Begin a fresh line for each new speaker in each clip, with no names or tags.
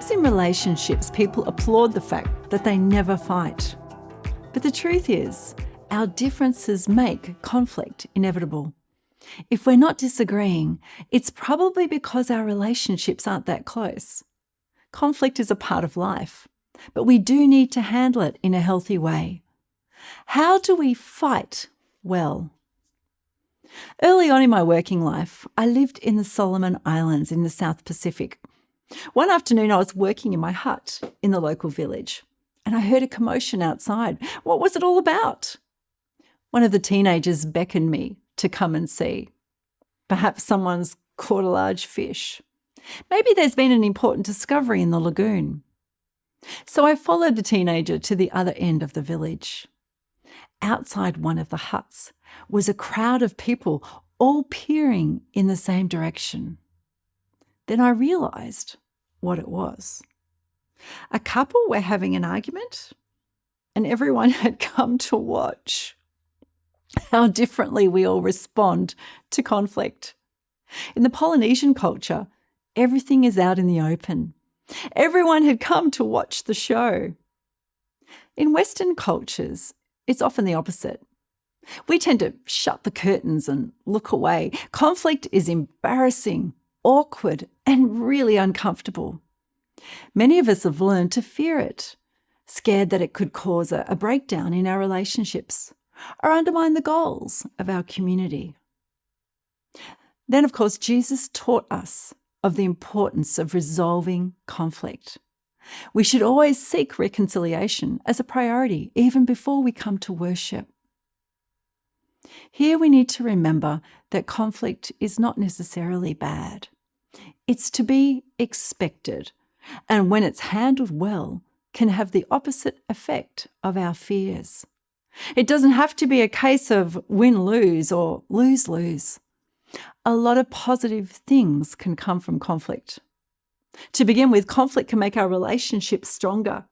Sometimes in relationships, people applaud the fact that they never fight. But the truth is, our differences make conflict inevitable. If we're not disagreeing, it's probably because our relationships aren't that close. Conflict is a part of life, but we do need to handle it in a healthy way. How do we fight well? Early on in my working life, I lived in the Solomon Islands in the South Pacific. One afternoon, I was working in my hut in the local village, and I heard a commotion outside. What was it all about? One of the teenagers beckoned me to come and see. Perhaps someone's caught a large fish. Maybe there's been an important discovery in the lagoon. So I followed the teenager to the other end of the village. Outside one of the huts was a crowd of people all peering in the same direction. Then I realised what it was. A couple were having an argument, and everyone had come to watch how differently we all respond to conflict. In the Polynesian culture, everything is out in the open. Everyone had come to watch the show. In Western cultures, it's often the opposite. We tend to shut the curtains and look away. Conflict is embarrassing, awkward, and really uncomfortable. Many of us have learned to fear it, scared that it could cause a breakdown in our relationships or undermine the goals of our community. Then, of course, Jesus taught us of the importance of resolving conflict. We should always seek reconciliation as a priority, even before we come to worship. Here we need to remember that conflict is not necessarily bad. It's to be expected, and when it's handled well, can have the opposite effect of our fears. It doesn't have to be a case of win-lose or lose-lose. A lot of positive things can come from conflict. To begin with, conflict can make our relationships stronger.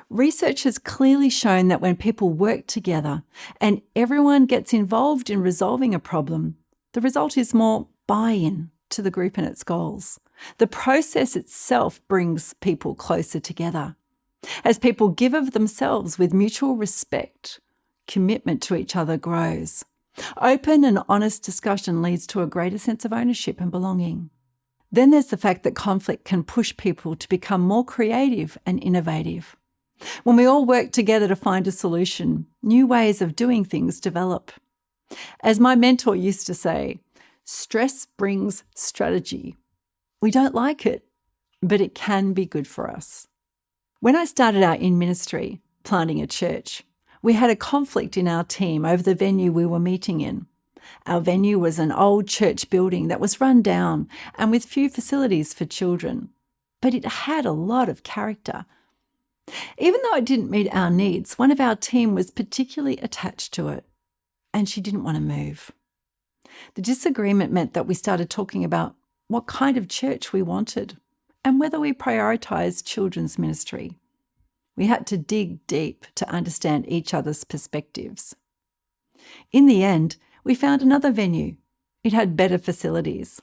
Research has clearly shown that when people work together and everyone gets involved in resolving a problem, the result is more buy-in to the group and its goals. The process itself brings people closer together. As people give of themselves with mutual respect, commitment to each other grows. Open and honest discussion leads to a greater sense of ownership and belonging. Then there's the fact that conflict can push people to become more creative and innovative. When we all work together to find a solution, new ways of doing things develop. As my mentor used to say, stress brings strategy. We don't like it, but it can be good for us. When I started out in ministry, planting a church, we had a conflict in our team over the venue we were meeting in. Our venue was an old church building that was run down and with few facilities for children, but it had a lot of character. Even though it didn't meet our needs, one of our team was particularly attached to it, and she didn't want to move. The disagreement meant that we started talking about what kind of church we wanted and whether we prioritised children's ministry. We had to dig deep to understand each other's perspectives. In the end, we found another venue. It had better facilities.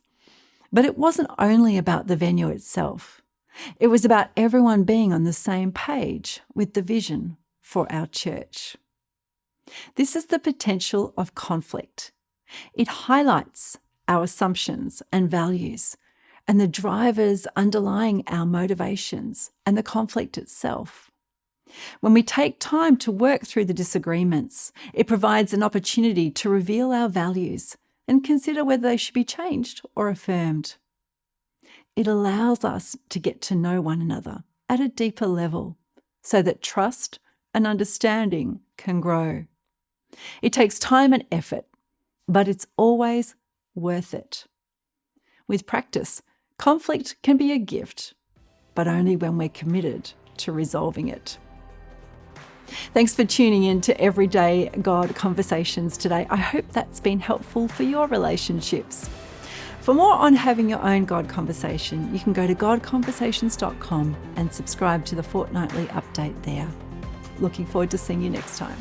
But it wasn't only about the venue itself. It was about everyone being on the same page with the vision for our church. This is the potential of conflict. It highlights our assumptions and values and the drivers underlying our motivations and the conflict itself. When we take time to work through the disagreements, it provides an opportunity to reveal our values and consider whether they should be changed or affirmed. It allows us to get to know one another at a deeper level so that trust and understanding can grow. It takes time and effort, but it's always worth it. With practice, conflict can be a gift, but only when we're committed to resolving it. Thanks for tuning in to Everyday God Conversations today. I hope that's been helpful for your relationships. For more on having your own God conversation, you can go to godconversations.com and subscribe to the fortnightly update there. Looking forward to seeing you next time.